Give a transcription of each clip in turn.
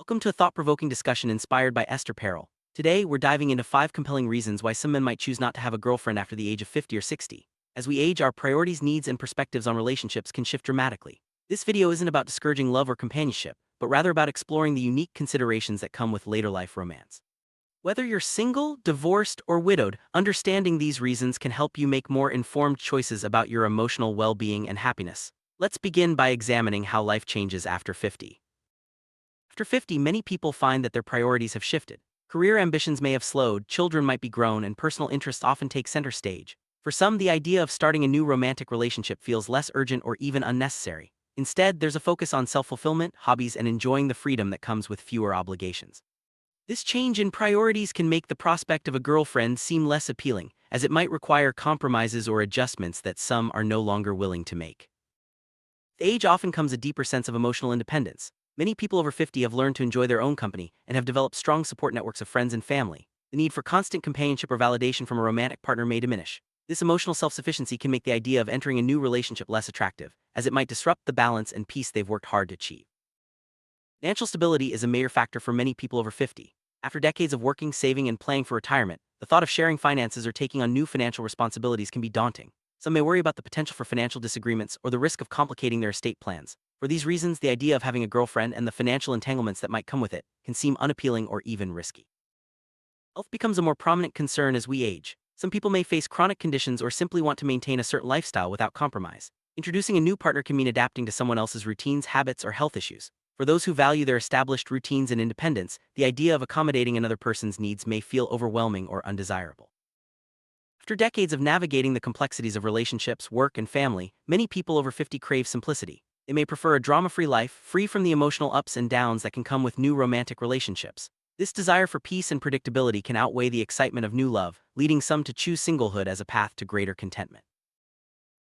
Welcome to a thought-provoking discussion inspired by Esther Perel. Today, we're diving into 5 compelling reasons why some men might choose not to have a girlfriend after the age of 50 or 60. As we age, our priorities, needs, and perspectives on relationships can shift dramatically. This video isn't about discouraging love or companionship, but rather about exploring the unique considerations that come with later life romance. Whether you're single, divorced, or widowed, understanding these reasons can help you make more informed choices about your emotional well-being and happiness. Let's begin by examining how life changes after 50. After 50, many people find that their priorities have shifted. Career ambitions may have slowed, children might be grown, and personal interests often take center stage. For some, the idea of starting a new romantic relationship feels less urgent or even unnecessary. Instead, there's a focus on self-fulfillment, hobbies, and enjoying the freedom that comes with fewer obligations. This change in priorities can make the prospect of a girlfriend seem less appealing, as it might require compromises or adjustments that some are no longer willing to make. With age often comes a deeper sense of emotional independence. Many people over 50 have learned to enjoy their own company and have developed strong support networks of friends and family. The need for constant companionship or validation from a romantic partner may diminish. This emotional self-sufficiency can make the idea of entering a new relationship less attractive, as it might disrupt the balance and peace they've worked hard to achieve. Financial stability is a major factor for many people over 50. After decades of working, saving, and planning for retirement, the thought of sharing finances or taking on new financial responsibilities can be daunting. Some may worry about the potential for financial disagreements or the risk of complicating their estate plans. For these reasons, the idea of having a girlfriend and the financial entanglements that might come with it can seem unappealing or even risky. Health becomes a more prominent concern as we age. Some people may face chronic conditions or simply want to maintain a certain lifestyle without compromise. Introducing a new partner can mean adapting to someone else's routines, habits, or health issues. For those who value their established routines and independence, the idea of accommodating another person's needs may feel overwhelming or undesirable. After decades of navigating the complexities of relationships, work, and family, many people over 50 crave simplicity. They may prefer a drama-free life, free from the emotional ups and downs that can come with new romantic relationships. This desire for peace and predictability can outweigh the excitement of new love, leading some to choose singlehood as a path to greater contentment.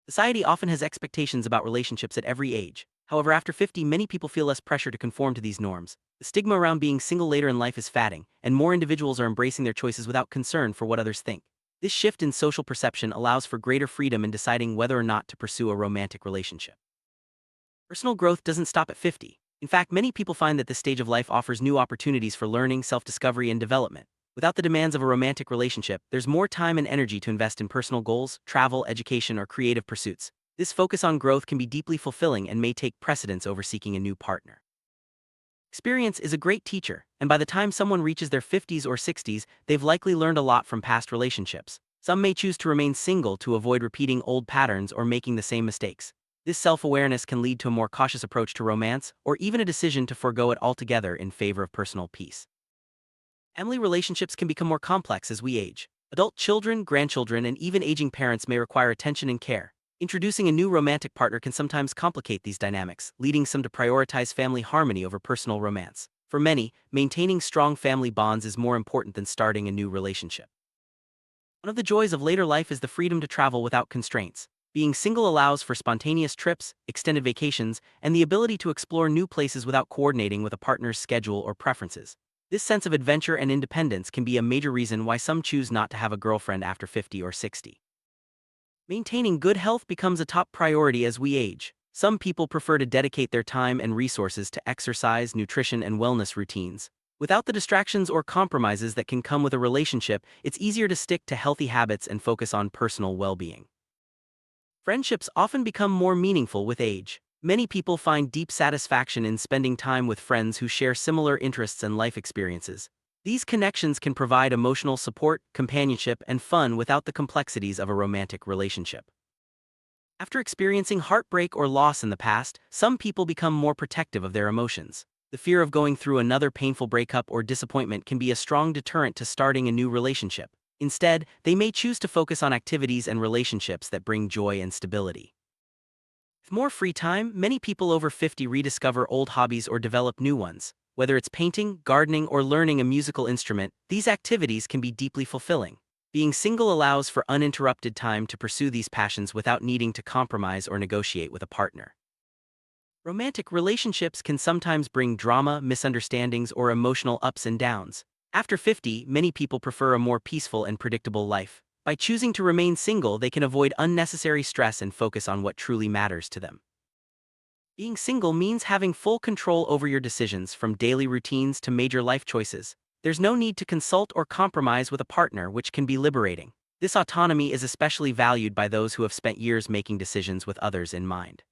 Society often has expectations about relationships at every age. However, after 50, many people feel less pressure to conform to these norms. The stigma around being single later in life is fading, and more individuals are embracing their choices without concern for what others think. This shift in social perception allows for greater freedom in deciding whether or not to pursue a romantic relationship. Personal growth doesn't stop at 50. In fact, many people find that this stage of life offers new opportunities for learning, self-discovery, and development. Without the demands of a romantic relationship, there's more time and energy to invest in personal goals, travel, education, or creative pursuits. This focus on growth can be deeply fulfilling and may take precedence over seeking a new partner. Experience is a great teacher, and by the time someone reaches their 50s or 60s, they've likely learned a lot from past relationships. Some may choose to remain single to avoid repeating old patterns or making the same mistakes. This self-awareness can lead to a more cautious approach to romance, or even a decision to forego it altogether in favor of personal peace. Family relationships can become more complex as we age. Adult children, grandchildren, and even aging parents may require attention and care. Introducing a new romantic partner can sometimes complicate these dynamics, leading some to prioritize family harmony over personal romance. For many, maintaining strong family bonds is more important than starting a new relationship. One of the joys of later life is the freedom to travel without constraints. Being single allows for spontaneous trips, extended vacations, and the ability to explore new places without coordinating with a partner's schedule or preferences. This sense of adventure and independence can be a major reason why some choose not to have a girlfriend after 50 or 60. Maintaining good health becomes a top priority as we age. Some people prefer to dedicate their time and resources to exercise, nutrition, and wellness routines. Without the distractions or compromises that can come with a relationship, it's easier to stick to healthy habits and focus on personal well-being. Friendships often become more meaningful with age. Many people find deep satisfaction in spending time with friends who share similar interests and life experiences. These connections can provide emotional support, companionship, and fun without the complexities of a romantic relationship. After experiencing heartbreak or loss in the past, some people become more protective of their emotions. The fear of going through another painful breakup or disappointment can be a strong deterrent to starting a new relationship. Instead, they may choose to focus on activities and relationships that bring joy and stability. With more free time, many people over 50 rediscover old hobbies or develop new ones. Whether it's painting, gardening, or learning a musical instrument, these activities can be deeply fulfilling. Being single allows for uninterrupted time to pursue these passions without needing to compromise or negotiate with a partner. Romantic relationships can sometimes bring drama, misunderstandings, or emotional ups and downs. After 50, many people prefer a more peaceful and predictable life. By choosing to remain single, they can avoid unnecessary stress and focus on what truly matters to them. Being single means having full control over your decisions from daily routines to major life choices. There's no need to consult or compromise with a partner, which can be liberating. This autonomy is especially valued by those who have spent years making decisions with others in mind.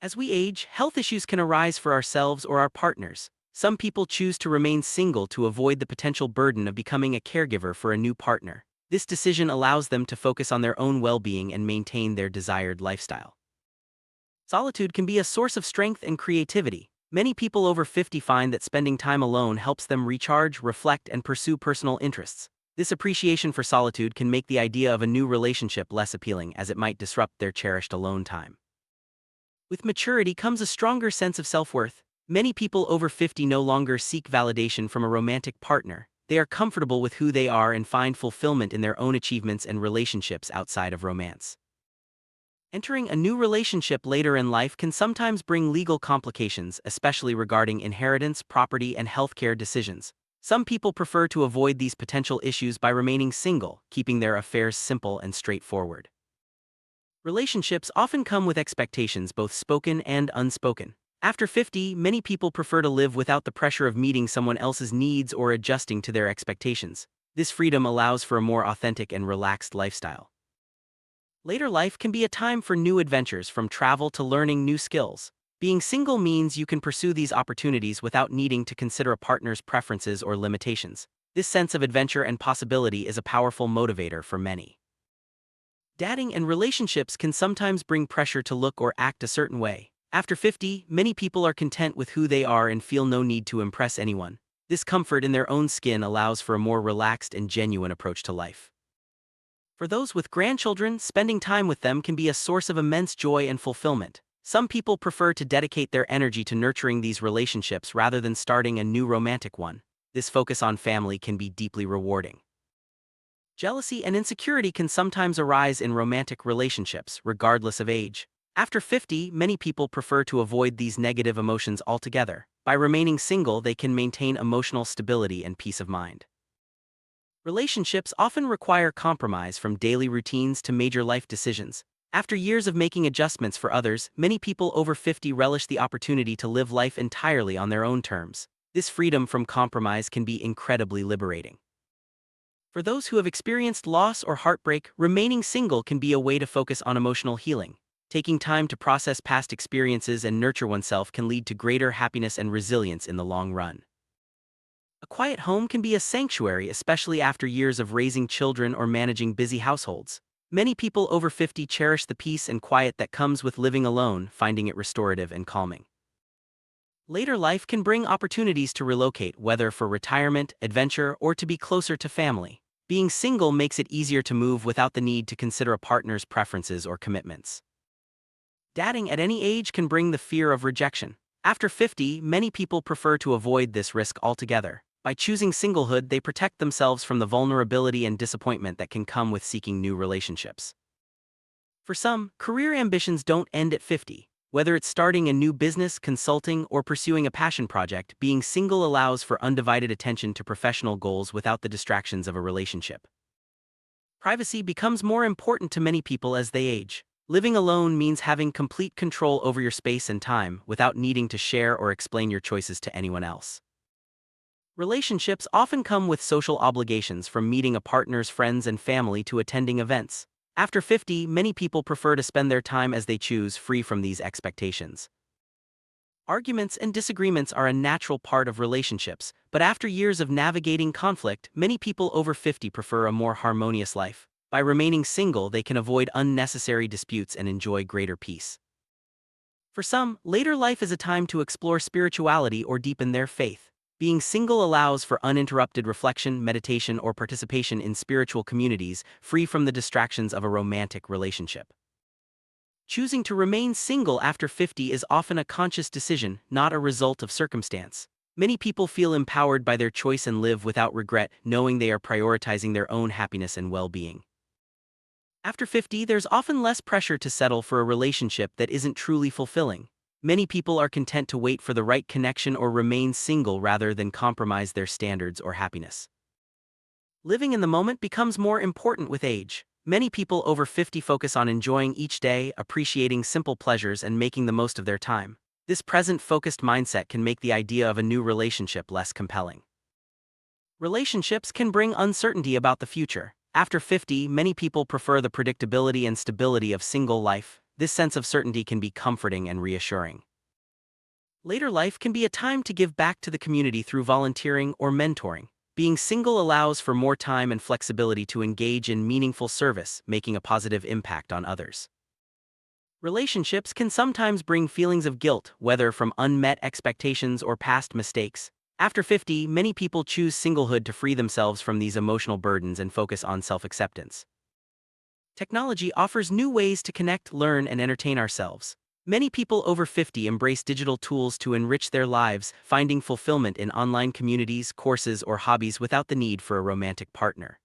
As we age, health issues can arise for ourselves or our partners. Some people choose to remain single to avoid the potential burden of becoming a caregiver for a new partner. This decision allows them to focus on their own well-being and maintain their desired lifestyle. Solitude can be a source of strength and creativity. Many people over 50 find that spending time alone helps them recharge, reflect, and pursue personal interests. This appreciation for solitude can make the idea of a new relationship less appealing, as it might disrupt their cherished alone time. With maturity comes a stronger sense of self-worth. Many people over 50 no longer seek validation from a romantic partner. They are comfortable with who they are and find fulfillment in their own achievements and relationships outside of romance. Entering a new relationship later in life can sometimes bring legal complications, especially regarding inheritance, property, and healthcare decisions. Some people prefer to avoid these potential issues by remaining single, keeping their affairs simple and straightforward. Relationships often come with expectations, both spoken and unspoken. After 50, many people prefer to live without the pressure of meeting someone else's needs or adjusting to their expectations. This freedom allows for a more authentic and relaxed lifestyle. Later life can be a time for new adventures, from travel to learning new skills. Being single means you can pursue these opportunities without needing to consider a partner's preferences or limitations. This sense of adventure and possibility is a powerful motivator for many. Dating and relationships can sometimes bring pressure to look or act a certain way. After 50, many people are content with who they are and feel no need to impress anyone. This comfort in their own skin allows for a more relaxed and genuine approach to life. For those with grandchildren, spending time with them can be a source of immense joy and fulfillment. Some people prefer to dedicate their energy to nurturing these relationships rather than starting a new romantic one. This focus on family can be deeply rewarding. Jealousy and insecurity can sometimes arise in romantic relationships, regardless of age. After 50, many people prefer to avoid these negative emotions altogether. By remaining single, they can maintain emotional stability and peace of mind. Relationships often require compromise, from daily routines to major life decisions. After years of making adjustments for others, many people over 50 relish the opportunity to live life entirely on their own terms. This freedom from compromise can be incredibly liberating. For those who have experienced loss or heartbreak, remaining single can be a way to focus on emotional healing. Taking time to process past experiences and nurture oneself can lead to greater happiness and resilience in the long run. A quiet home can be a sanctuary, especially after years of raising children or managing busy households. Many people over 50 cherish the peace and quiet that comes with living alone, finding it restorative and calming. Later life can bring opportunities to relocate, whether for retirement, adventure, or to be closer to family. Being single makes it easier to move without the need to consider a partner's preferences or commitments. Dating at any age can bring the fear of rejection. After 50, many people prefer to avoid this risk altogether. By choosing singlehood, they protect themselves from the vulnerability and disappointment that can come with seeking new relationships. For some, career ambitions don't end at 50. Whether it's starting a new business, consulting, or pursuing a passion project, being single allows for undivided attention to professional goals without the distractions of a relationship. Privacy becomes more important to many people as they age. Living alone means having complete control over your space and time, without needing to share or explain your choices to anyone else. Relationships often come with social obligations, from meeting a partner's friends and family to attending events. After 50, many people prefer to spend their time as they choose, free from these expectations. Arguments and disagreements are a natural part of relationships, but after years of navigating conflict, many people over 50 prefer a more harmonious life. By remaining single, they can avoid unnecessary disputes and enjoy greater peace. For some, later life is a time to explore spirituality or deepen their faith. Being single allows for uninterrupted reflection, meditation, or participation in spiritual communities, free from the distractions of a romantic relationship. Choosing to remain single after 50 is often a conscious decision, not a result of circumstance. Many people feel empowered by their choice and live without regret, knowing they are prioritizing their own happiness and well-being. After 50, there's often less pressure to settle for a relationship that isn't truly fulfilling. Many people are content to wait for the right connection or remain single rather than compromise their standards or happiness. Living in the moment becomes more important with age. Many people over 50 focus on enjoying each day, appreciating simple pleasures, and making the most of their time. This present-focused mindset can make the idea of a new relationship less compelling. Relationships can bring uncertainty about the future. After 50, many people prefer the predictability and stability of single life. This sense of certainty can be comforting and reassuring. Later life can be a time to give back to the community through volunteering or mentoring. Being single allows for more time and flexibility to engage in meaningful service, making a positive impact on others. Relationships can sometimes bring feelings of guilt, whether from unmet expectations or past mistakes. After 50, many people choose singlehood to free themselves from these emotional burdens and focus on self-acceptance. Technology offers new ways to connect, learn, and entertain ourselves. Many people over 50 embrace digital tools to enrich their lives, finding fulfillment in online communities, courses, or hobbies without the need for a romantic partner.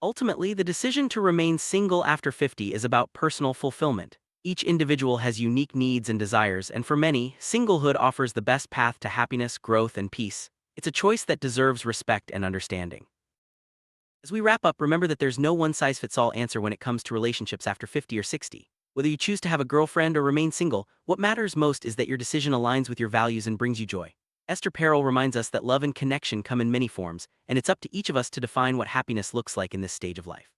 Ultimately, the decision to remain single after 50 is about personal fulfillment. Each individual has unique needs and desires, and for many, singlehood offers the best path to happiness, growth, and peace. It's a choice that deserves respect and understanding. As we wrap up, remember that there's no one-size-fits-all answer when it comes to relationships after 50 or 60. Whether you choose to have a girlfriend or remain single, what matters most is that your decision aligns with your values and brings you joy. Esther Perel reminds us that love and connection come in many forms, and it's up to each of us to define what happiness looks like in this stage of life.